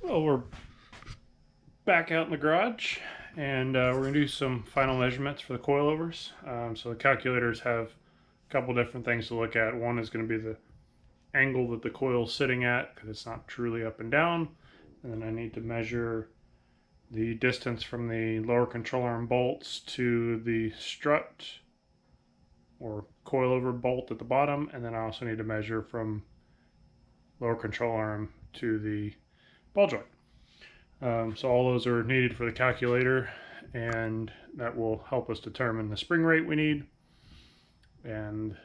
Well, we're back out in the garage, and we're going to do some final measurements for the coilovers. So the calculators have a couple different things to look at. One is going to be the angle that the coil's sitting at, because it's not truly up and down. And then I need to measure the distance from the lower control arm bolts to the strut or coilover bolt at the bottom. And then I also need to measure from lower control arm to the ball joint. So all those are needed for the calculator, and that will help us determine the spring rate we need, and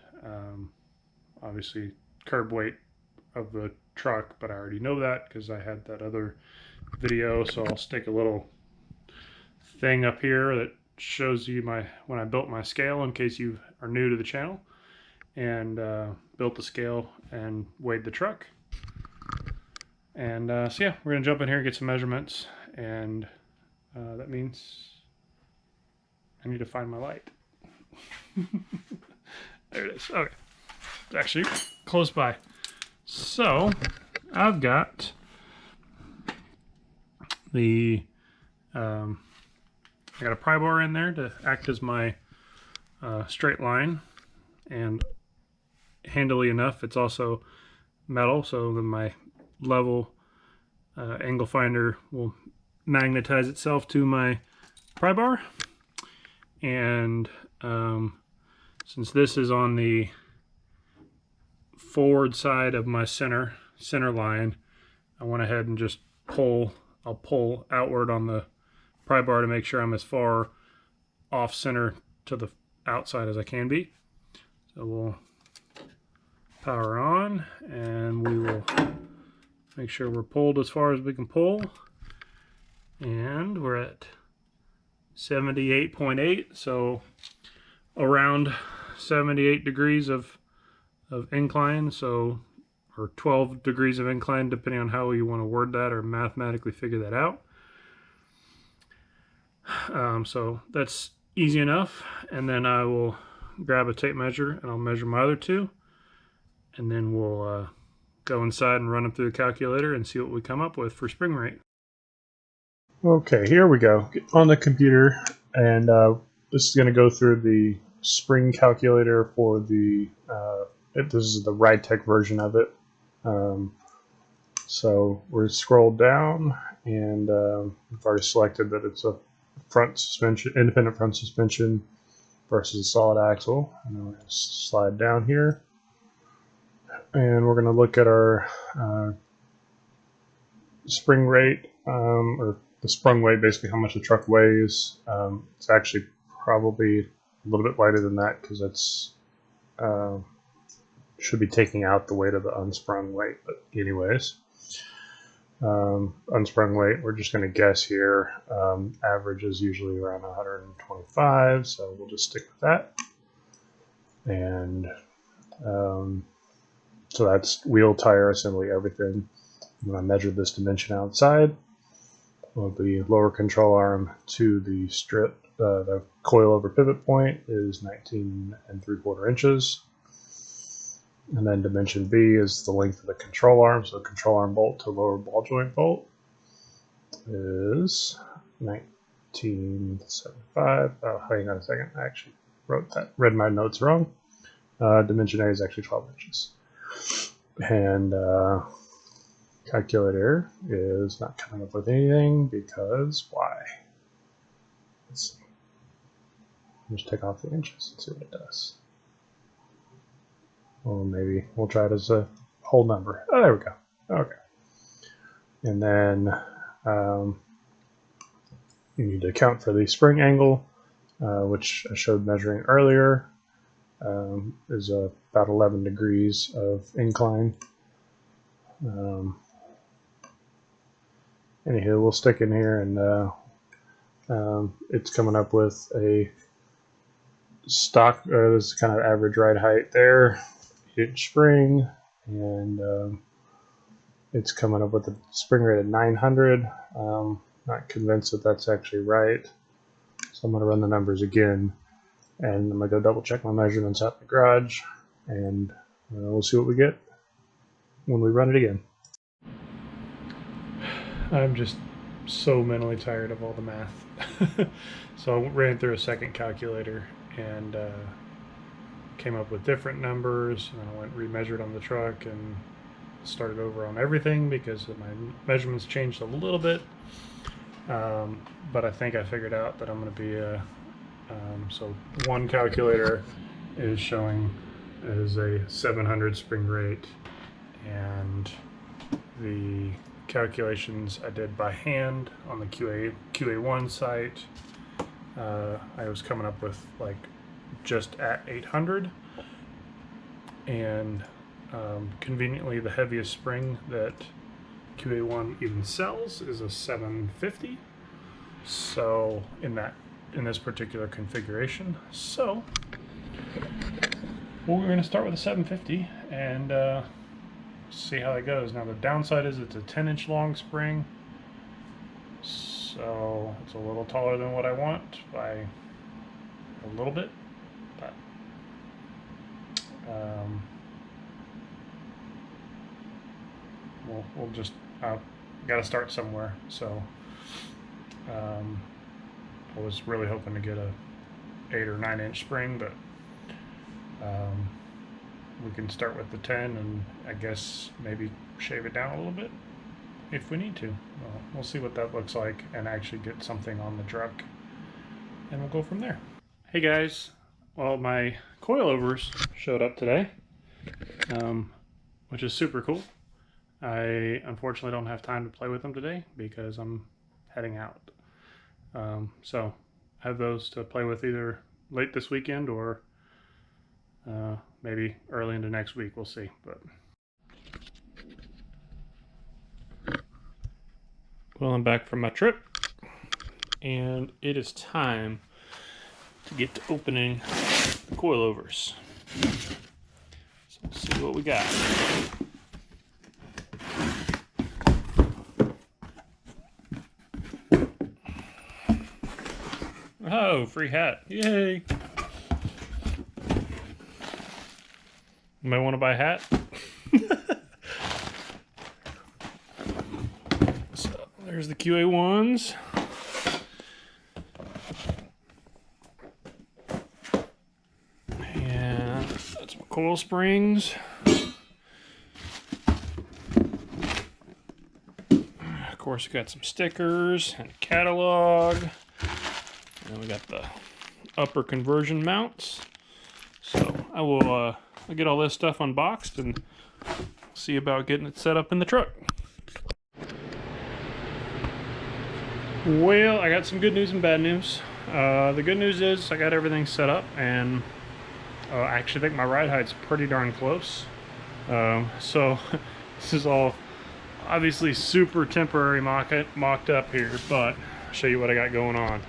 obviously curb weight of the truck, but I already know that because I had that other video. So I'll stick a little thing up here that shows you when I built my scale, in case you are new to the channel, and built the scale and weighed the truck. And so yeah, we're gonna jump in here and get some measurements, and that means I need to find my light. There it is. Okay, it's actually close by. So I've got the I got a pry bar in there to act as my straight line, and handily enough, it's also metal, so then my level angle finder will magnetize itself to my pry bar. And since this is on the forward side of my center line, I went ahead and just I'll pull outward on the pry bar to make sure I'm as far off center to the outside as I can be. So we'll power on, and we will make sure we're pulled as far as we can pull, and we're at 78.8, so around 78 degrees of incline, so or 12 degrees of incline, depending on how you want to word that or mathematically figure that out. So that's easy enough, and then I will grab a tape measure and I'll measure my other two, and then we'll go inside and run them through the calculator and see what we come up with for spring rate. Okay, here we go. Get on the computer, and this is going to go through the spring calculator for the this is the RideTech version of it. So we're scrolled down, and we've already selected that it's a front suspension, independent front suspension versus a solid axle. And then we're going to slide down here, and we're going to look at our spring rate, or the sprung weight, basically how much the truck weighs. It's actually probably a little bit lighter than that, because it's should be taking out the weight of the unsprung weight. But anyways, unsprung weight, we're just going to guess here. Average is usually around 125, so we'll just stick with that. And so that's wheel, tire, assembly, everything. When I measured this dimension outside, well, the lower control arm to the strip, the coilover pivot point is 19 3/4 inches. And then dimension B is the length of the control arm. So control arm bolt to lower ball joint bolt is 1975. Oh, hang on a second. I actually read my notes wrong. Dimension A is actually 12 inches. And calculator is not coming up with anything, because why? Let's see. Just take off the inches and see what it does. Well, maybe we'll try it as a whole number. Oh, there we go. Okay. And then you need to account for the spring angle, which I showed measuring earlier, is about 11 degrees of incline. Anywho, we'll stick in here, and it's coming up with a stock, or this is kind of average ride height there, inch spring, and it's coming up with a spring rate of 900. Not convinced that that's actually right, so I'm going to run the numbers again, and I'm going to go double check my measurements out in the garage, and we'll see what we get when we run it again. I'm just so mentally tired of all the math. So I ran through a second calculator and came up with different numbers, and then I went remeasured on the truck and started over on everything because my measurements changed a little bit. But I think I figured out that I'm going to be so one calculator is showing as a 700 spring rate, and the calculations I did by hand on the QA1 site, I was coming up with like just at 800, and conveniently the heaviest spring that QA1 even sells is a 750. So in this particular configuration, so we're going to start with a 750 and see how that goes. Now the downside is it's a 10-inch long spring, so it's a little taller than what I want by a little bit, but we'll just got to start somewhere. So I was really hoping to get a 8 or 9-inch spring, but we can start with the 10 and I guess maybe shave it down a little bit if we need to. We'll see what that looks like and actually get something on the truck, and we'll go from there. Hey guys, well, my coilovers showed up today, which is super cool. I unfortunately don't have time to play with them today because I'm heading out. So I have those to play with either late this weekend or maybe early into next week. We'll see. But well, I'm back from my trip, and it is time to get to opening the coilovers. So let's see what we got. Oh, free hat. Yay. You might want to buy a hat. So there's the QA1s. And that's my coil springs. Of course, we got some stickers and a catalog. And we got the upper conversion mounts. So I will I'll get all this stuff unboxed and see about getting it set up in the truck. Well, I got some good news and bad news. The good news is I got everything set up, and I actually think my ride height's pretty darn close. So this is all obviously super temporary mocked up here, but I'll show you what I got going on.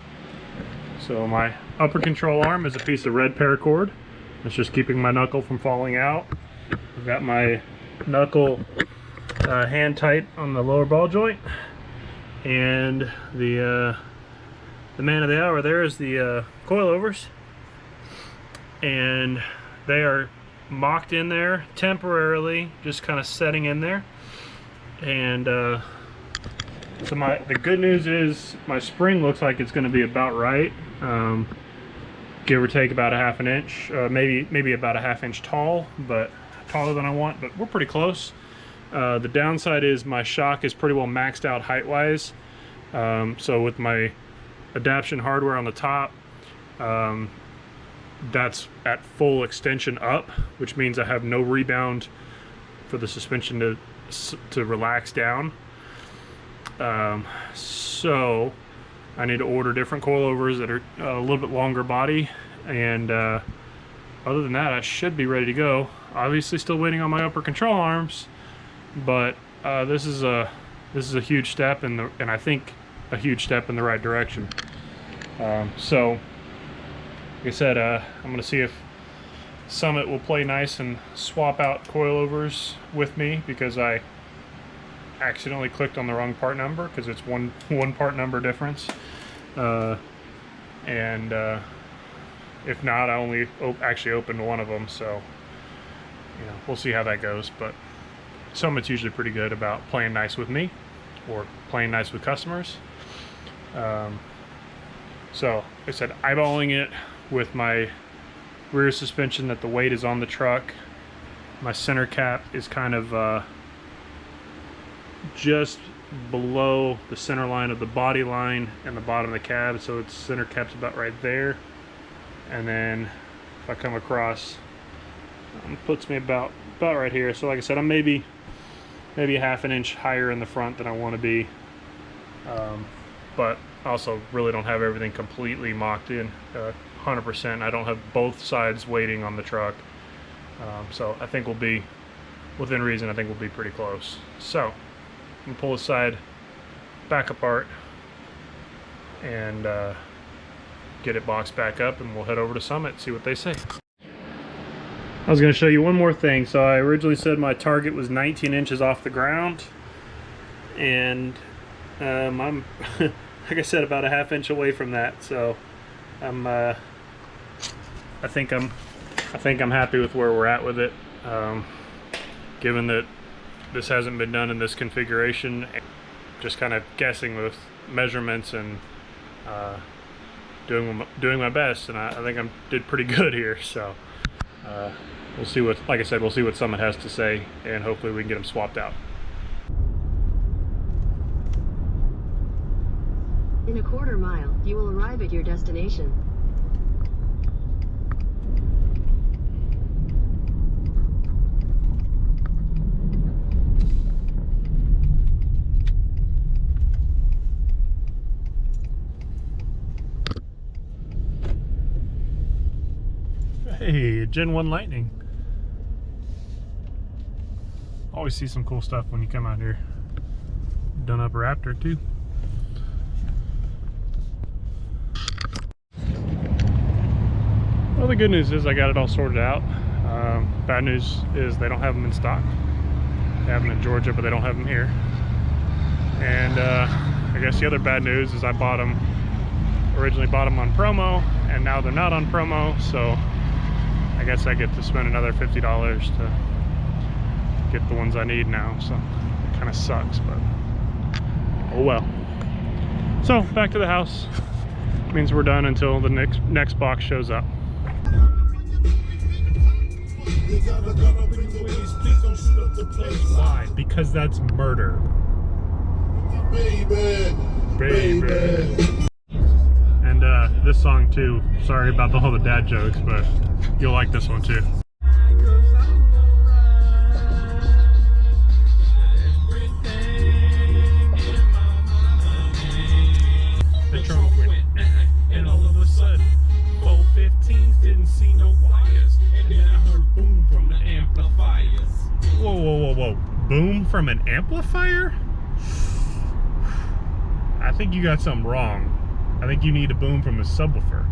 So my upper control arm is a piece of red paracord. It's just keeping my knuckle from falling out. I've got my knuckle hand tight on the lower ball joint, and the man of the hour there is the coilovers, and they are mocked in there temporarily, just kind of setting in there. And so the good news is my spring looks like it's going to be about right. Give or take about a half an inch, maybe about a half-inch tall, but taller than I want, but we're pretty close. The downside is my shock is pretty well maxed out height-wise. So with my adaption hardware on the top, that's at full extension up, which means I have no rebound for the suspension to relax down. So I need to order different coilovers that are a little bit longer body, and other than that I should be ready to go. Obviously still waiting on my upper control arms, but this is a huge step and I think a huge step in the right direction. So like I said, I'm gonna see if Summit will play nice and swap out coilovers with me, because I accidentally clicked on the wrong part number, because it's one part number difference, and if not, I only actually opened one of them, so you know, we'll see how that goes. But Summit's usually pretty good about playing nice with me, or playing nice with customers. So like I said, eyeballing it with my rear suspension that the weight is on the truck. My center cap is kind of just below the center line of the body line and the bottom of the cab, so its center cap's about right there. And then if I come across, puts me about right here. So like I said, I'm maybe a half an inch higher in the front than I want to be, but also really don't have everything completely mocked in 100%. I don't have both sides waiting on the truck, so I think we'll be within reason. I think we'll be pretty close. So I'm gonna pull the side back apart and get it boxed back up, and we'll head over to Summit, see what they say. I was going to show you one more thing. So I originally said my target was 19 inches off the ground, and I'm like I said, about a half inch away from that. So I'm I think I'm happy with where we're at with it, given that this hasn't been done in this configuration. Just kind of guessing with measurements and doing my best, and I think I did pretty good here. So we'll see what, like I said, we'll see what Summit has to say, and hopefully we can get them swapped out. In a quarter mile, you will arrive at your destination. Hey, Gen 1 Lightning. Always see some cool stuff when you come out here. Done up Raptor too. Well, the good news is I got it all sorted out. Bad news is they don't have them in stock. They have them in Georgia, but they don't have them here. And I guess the other bad news is I originally bought them on promo, and now they're not on promo, so I guess I get to spend another $50 to get the ones I need now. So it kind of sucks, but oh well. So back to the house. Means we're done until the next box shows up. Why? Because that's murder. Baby. And this song too. Sorry about all the dad jokes, but you'll like this one too. The trunk went, and all of a sudden, 415s didn't see no wires, and then I heard boom from the amplifiers. Whoa, whoa, whoa, whoa! Boom from an amplifier? I think you got something wrong. I think you need a boom from a subwoofer.